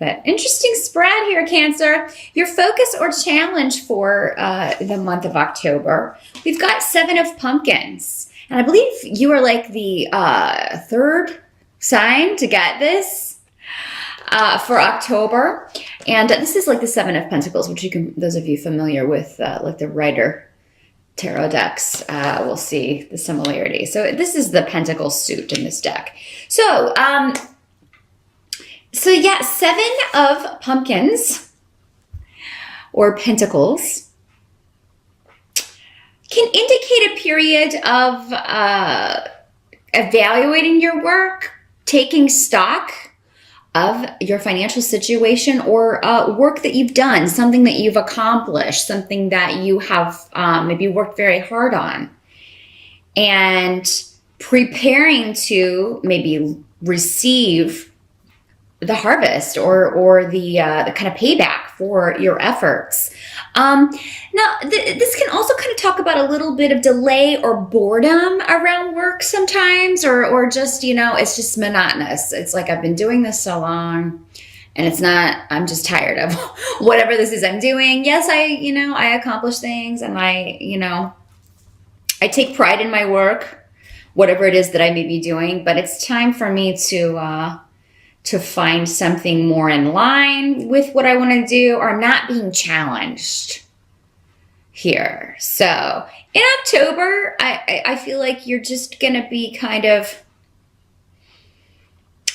But interesting spread here, Cancer. Your focus or challenge for the month of October. We've got 7 of Pumpkins. And I believe you are like the third sign to get this for October. And this is like the 7 of Pentacles, which you can, those of you familiar with like the Rider tarot decks will see the similarity. So this is the Pentacle suit in this deck. So, yeah, 7 of Pumpkins or Pentacles can indicate a period of evaluating your work, taking stock of your financial situation, or work that you've done, something that you've accomplished, something that you have maybe worked very hard on, and preparing to maybe receive the harvest or the kind of payback for your efforts. Now, this can also kind of talk about a little bit of delay or boredom around work sometimes, or just, you know, it's just monotonous. It's like, I've been doing this so long and it's not, I'm just tired of whatever this is I'm doing. Yes, I accomplish things, and I take pride in my work, whatever it is that I may be doing, but it's time for me to find something more in line with what I want to do, or I'm not being challenged here. So in October, I feel like you're just going to be kind of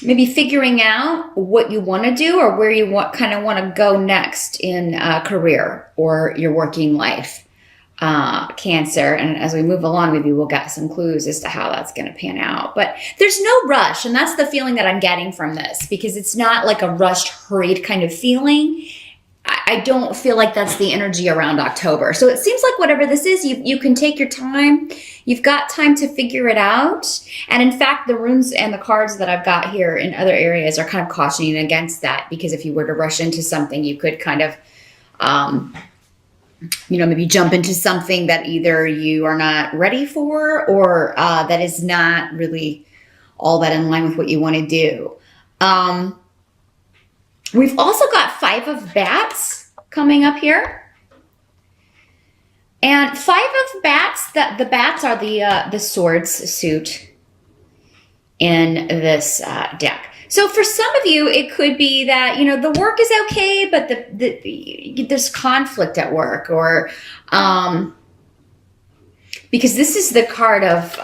maybe figuring out what you want to do, or where you want to go next in career or your working life. Cancer, and as we move along, maybe we'll get some clues as to how that's going to pan out. But there's no rush, and that's the feeling that I'm getting from this, because it's not like a rushed, hurried kind of feeling. I don't feel like that's the energy around October. So it seems like whatever this is, you can take your time. You've got time to figure it out. And in fact, the runes and the cards that I've got here in other areas are kind of cautioning against that, because if you were to rush into something, you could kind of maybe jump into something that either you are not ready for, or that is not really all that in line with what you want to do. We've also got 5 of Bats coming up here. And 5 of Bats, the bats are the swords suit in this deck. So for some of you, it could be that, the work is okay, but there's conflict at work, or because this is the card of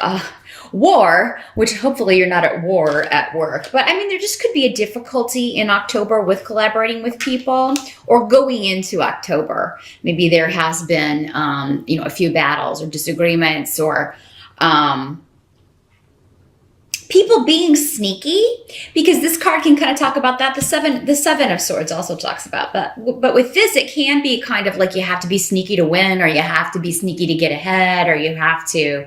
war, which hopefully you're not at war at work. But I mean, there just could be a difficulty in October with collaborating with people, or going into October. Maybe there has been, a few battles or disagreements, or people being sneaky, because this card can kind of talk about that. The seven of swords also talks about that. But with this, it can be kind of like you have to be sneaky to win, or you have to be sneaky to get ahead, or you have to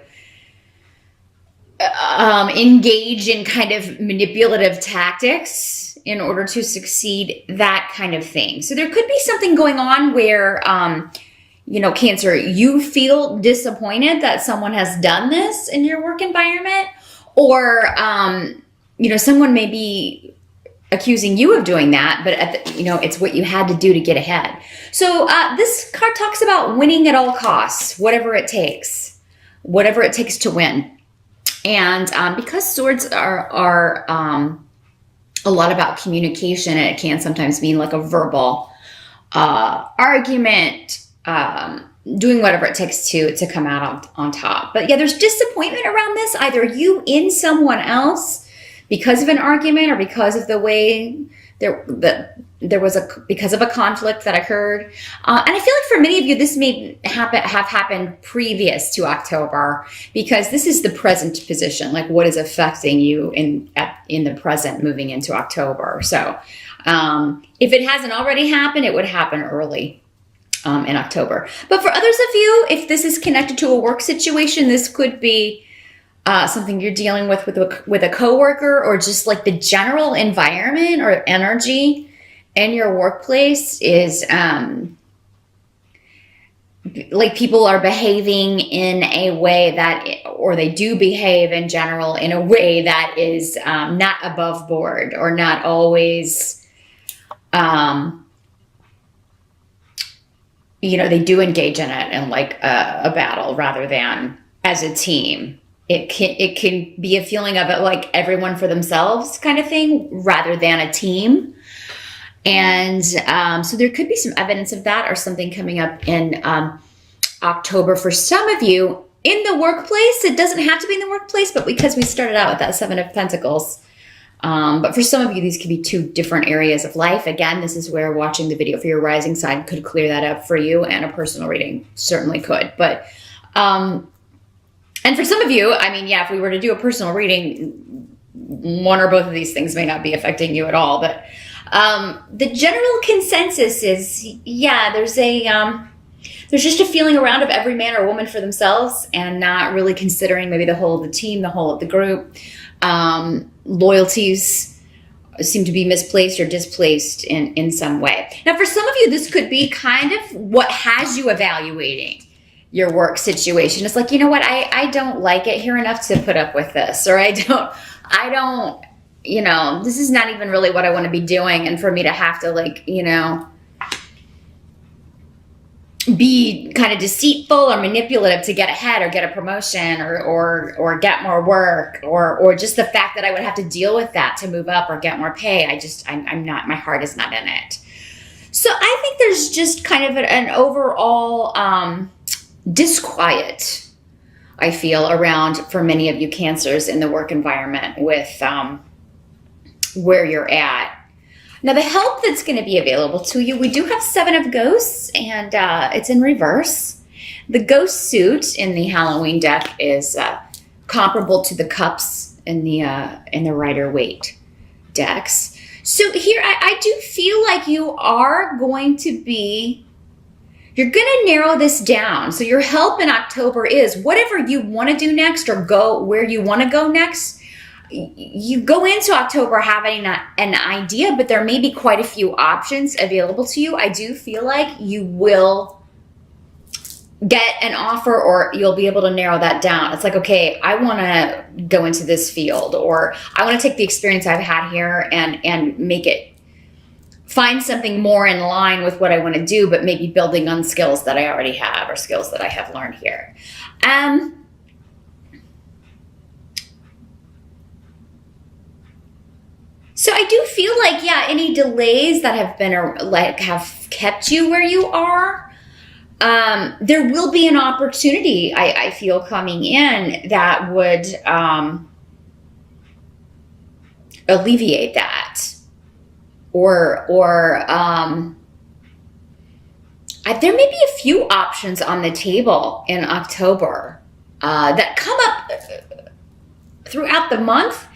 engage in kind of manipulative tactics in order to succeed, that kind of thing. So there could be something going on where, Cancer, you feel disappointed that someone has done this in your work environment, or, someone may be accusing you of doing that, but it's what you had to do to get ahead. So this card talks about winning at all costs, whatever it takes to win. And because swords are a lot about communication, and it can sometimes mean like a verbal argument, doing whatever it takes to come out on top. But yeah, there's disappointment around this, either you in someone else because of an argument, or because of the way because of a conflict that occurred. And I feel like for many of you, this may have happened previous to October, because this is the present position, like what is affecting you in the present moving into October. So if it hasn't already happened, it would happen early in October. But for others of you, if this is connected to a work situation, this could be something you're dealing with a coworker, or just like the general environment or energy in your workplace is like people are behaving in a way that, or they do behave in general in a way that is not above board, or not always um, they do engage in it in like a battle rather than as a team. It can be a feeling of it like everyone for themselves kind of thing rather than a team. And so there could be some evidence of that or something coming up in October for some of you in the workplace. It doesn't have to be in the workplace, but because we started out with that Seven of Pentacles. But for some of you, these could be two different areas of life. Again, this is where watching the video for your rising sign could clear that up for you, and a personal reading certainly could. But, and for some of you, I mean, yeah, if we were to do a personal reading, one or both of these things may not be affecting you at all. But the general consensus is, yeah, there's just a feeling around of every man or woman for themselves and not really considering maybe the whole of the team, the whole of the group. Loyalties seem to be misplaced or displaced in some way. Now, for some of you, this could be kind of what has you evaluating your work situation. It's like, you know what, I don't like it here enough to put up with this, or I don't, this is not even really what I want to be doing. And for me to have to be kind of deceitful or manipulative to get ahead or get a promotion or get more work or just the fact that I would have to deal with that to move up or get more pay. I'm not, my heart is not in it. So I think there's just kind of an overall disquiet, I feel, around for many of you Cancers in the work environment with where you're at. Now, the help that's going to be available to you, we do have Seven of Ghosts, and it's in reverse. The Ghost suit in the Halloween deck is comparable to the Cups in the Rider-Waite decks. So here, I do feel like you're going to narrow this down. So your help in October is whatever you want to do next or go where you want to go next. You go into October having an idea, but there may be quite a few options available to you. I do feel like you will get an offer or you'll be able to narrow that down. It's like, okay, I want to go into this field, or I want to take the experience I've had here and find something more in line with what I want to do, but maybe building on skills that I already have or skills that I have learned here. So I do feel like, yeah, any delays that have kept you where you are, there will be an opportunity, I feel, coming in that would alleviate that. Or there may be a few options on the table in October that come up throughout the month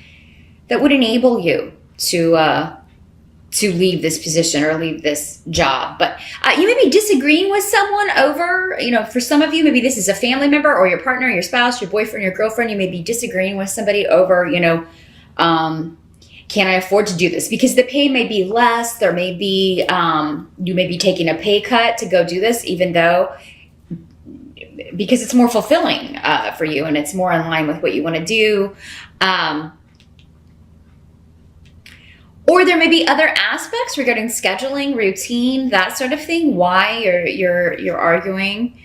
that would enable you to leave this position or leave this job. But you may be disagreeing with someone over, for some of you, maybe this is a family member or your partner, your spouse, your boyfriend, your girlfriend. You may be disagreeing with somebody over, can I afford to do this? Because the pay may be less. There may be, you may be taking a pay cut to go do this, even though, because it's more fulfilling for you and it's more in line with what you want to do. Or there may be other aspects regarding scheduling, routine, that sort of thing, why you're arguing.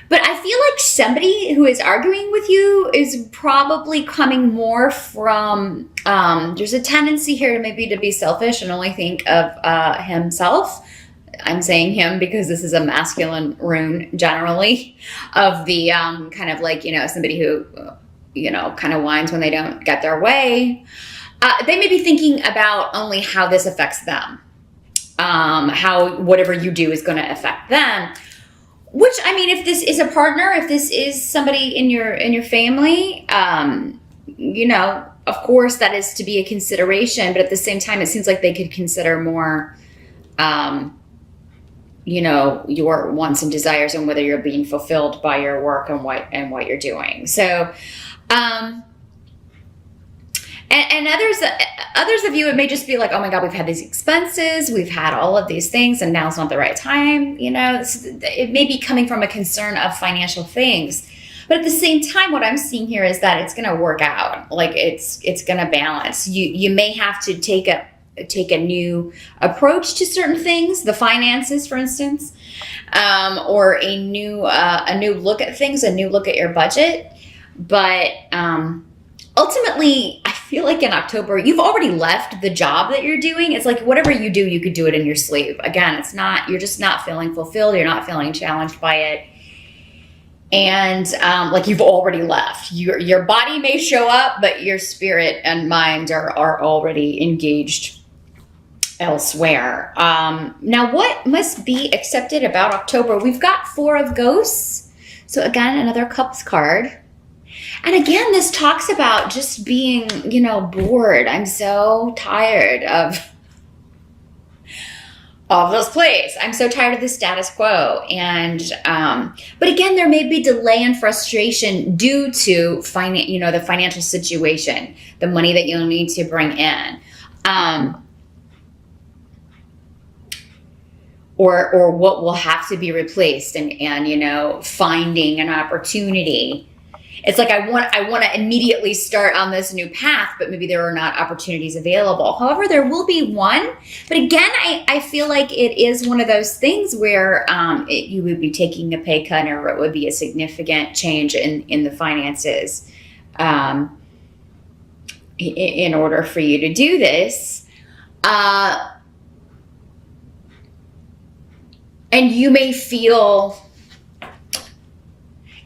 But I feel like somebody who is arguing with you is probably coming more from, there's a tendency here maybe to be selfish and only think of himself. I'm saying him because this is a masculine rune generally, of the kind of like, somebody who, kind of whines when they don't get their way. They may be thinking about only how this affects them, how whatever you do is going to affect them. Which, I mean, if this is a partner, if this is somebody in your family, of course that is to be a consideration. But at the same time, it seems like they could consider more, your wants and desires and whether you're being fulfilled by your work and what you're doing. So. And others of you, it may just be like, oh my God, we've had these expenses, we've had all of these things, and now's not the right time. It may be coming from a concern of financial things. But at the same time, what I'm seeing here is that it's going to work out. Like it's going to balance. You may have to take take a new approach to certain things, the finances, for instance, or a new look at things, a new look at your budget. But ultimately, I feel like in October, you've already left the job that you're doing. It's like whatever you do, you could do it in your sleep. Again, it's not, you're just not feeling fulfilled. You're not feeling challenged by it. And like you've already left. Your body may show up, but your spirit and mind are already engaged elsewhere. Now, what must be accepted about October? We've got Four of Ghosts. So again, another Cups card. And again, this talks about just being, bored. I'm so tired of this place. I'm so tired of the status quo. And, but again, there may be delay and frustration due to the financial situation, the money that you'll need to bring in. Or what will have to be replaced and finding an opportunity. It's like I want to immediately start on this new path, but maybe there are not opportunities available. However, there will be one. But again, I feel like it is one of those things where you would be taking a pay cut, or it would be a significant change in the finances in order for you to do this. And you may feel...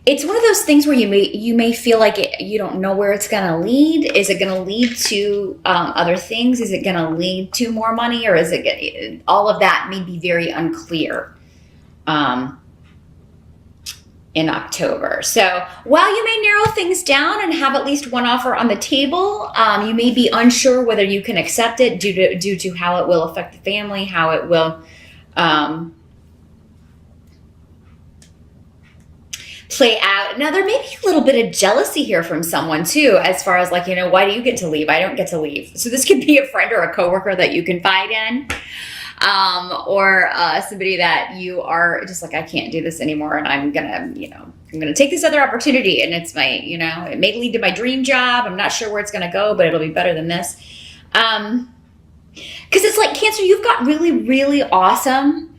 It's one of those things where you may feel like you don't know where it's going to lead. Is it going to lead to other things? Is it going to lead to more money, or is it all of that may be very unclear in October. So while you may narrow things down and have at least one offer on the table, you may be unsure whether you can accept it due to how it will affect the family, how it will play out. Now, there may be a little bit of jealousy here from someone too, as far as like, why do you get to leave? I don't get to leave. So this could be a friend or a coworker that you confide in, or somebody that you are just like, I can't do this anymore, and I'm gonna take this other opportunity, and it's my, it may lead to my dream job. I'm not sure where it's gonna go, but it'll be better than this. Because it's like Cancer, you've got really, really awesome.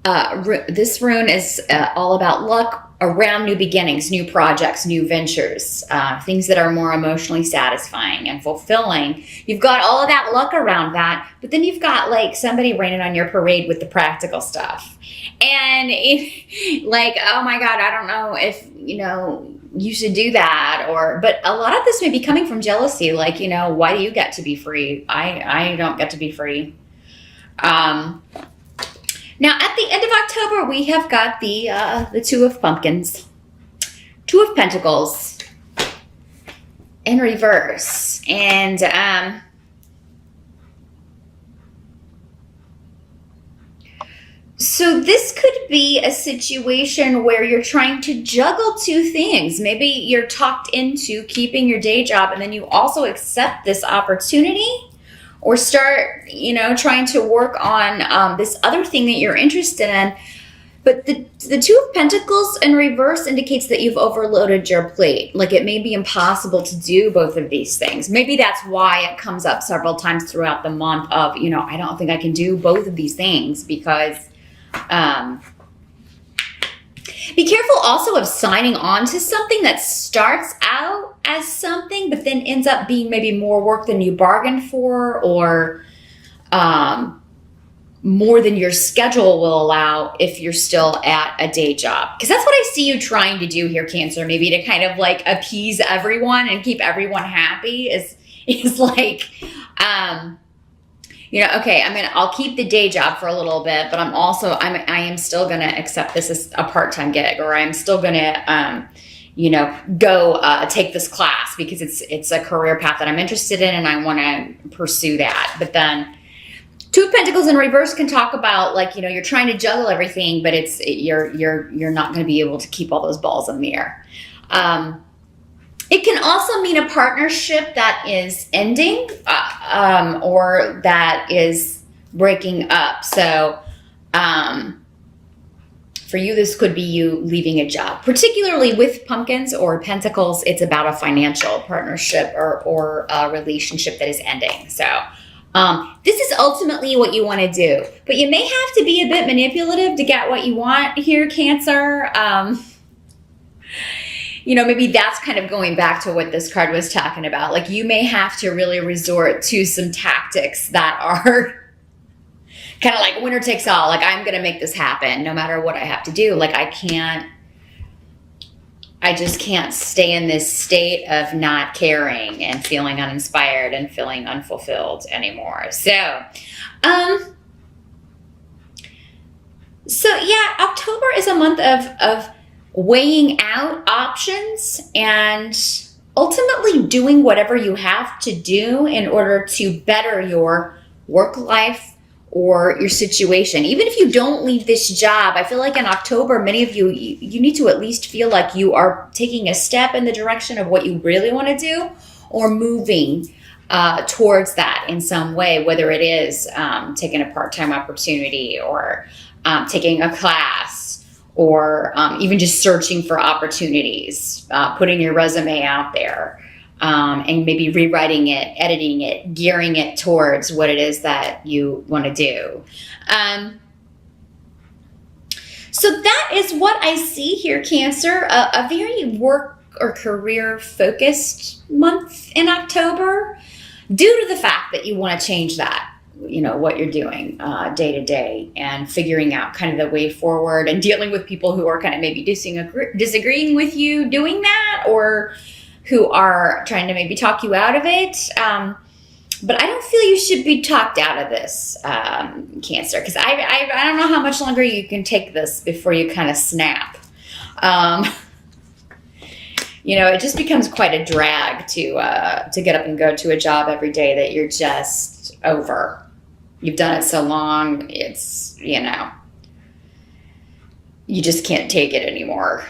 This rune is all about luck around new beginnings, new projects, new ventures, things that are more emotionally satisfying and fulfilling. You've got all of that luck around that, but then you've got like somebody raining on your parade with the practical stuff. And like, oh my God, I don't know if, you should do that, but a lot of this may be coming from jealousy. Like, why do you get to be free? I don't get to be free. Now, at the end of October, we have got the Two of Pumpkins, Two of Pentacles in reverse. And so this could be a situation where you're trying to juggle two things. Maybe you're talked into keeping your day job, and then you also accept this opportunity. Or start, trying to work on this other thing that you're interested in. But the Two of Pentacles in reverse indicates that you've overloaded your plate. Like it may be impossible to do both of these things. Maybe that's why it comes up several times throughout the month of, I don't think I can do both of these things, because be careful also of signing on to something that starts out as something, but then ends up being maybe more work than you bargained for, or more than your schedule will allow if you're still at a day job. Because that's what I see you trying to do here, Cancer, maybe to kind of like appease everyone and keep everyone happy is like, okay, I'll keep the day job for a little bit, but I am still going to accept this as a part-time gig, or I'm still going to, go take this class because it's a career path that I'm interested in and I want to pursue that. But then Two of Pentacles in reverse can talk about like, you're trying to juggle everything, but you're not going to be able to keep all those balls in the air. It can also mean a partnership that is ending or that is breaking up. So for you, this could be you leaving a job. Particularly with pumpkins or pentacles, it's about a financial partnership or a relationship that is ending. So This is ultimately what you want to do, but you may have to be a bit manipulative to get what you want here, Cancer. Maybe that's kind of going back to what this card was talking about. Like, you may have to really resort to some tactics that are kind of like winner takes all. Like, I'm going to make this happen no matter what I have to do. Like, I just can't stay in this state of not caring and feeling uninspired and feeling unfulfilled anymore. So yeah, October is a month of weighing out options and ultimately doing whatever you have to do in order to better your work life or your situation. Even if you don't leave this job, I feel like in October, many of you need to at least feel like you are taking a step in the direction of what you really want to do, or moving towards that in some way, whether it is taking a part-time opportunity, or taking a class, or even just searching for opportunities, putting your resume out there, and maybe rewriting it, editing it, gearing it towards what it is that you want to do. So that is what I see here, Cancer. A very work or career focused month in October, due to the fact that you want to change that, what you're doing day to day, and figuring out kind of the way forward, and dealing with people who are kind of maybe disagreeing with you doing that, or who are trying to maybe talk you out of it. But I don't feel you should be talked out of this, Cancer, because I don't know how much longer you can take this before you kind of snap. It just becomes quite a drag to get up and go to a job every day that you're just over. You've done it so long, it's, you just can't take it anymore.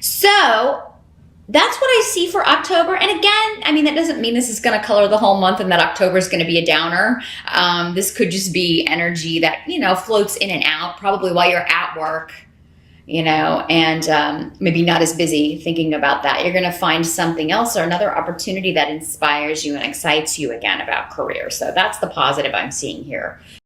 So that's what I see for October. And again, that doesn't mean this is going to color the whole month and that October is going to be a downer. This could just be energy that, floats in and out, probably while you're at work, and maybe not as busy thinking about that. You're going to find something else or another opportunity that inspires you and excites you again about career. So that's the positive I'm seeing here.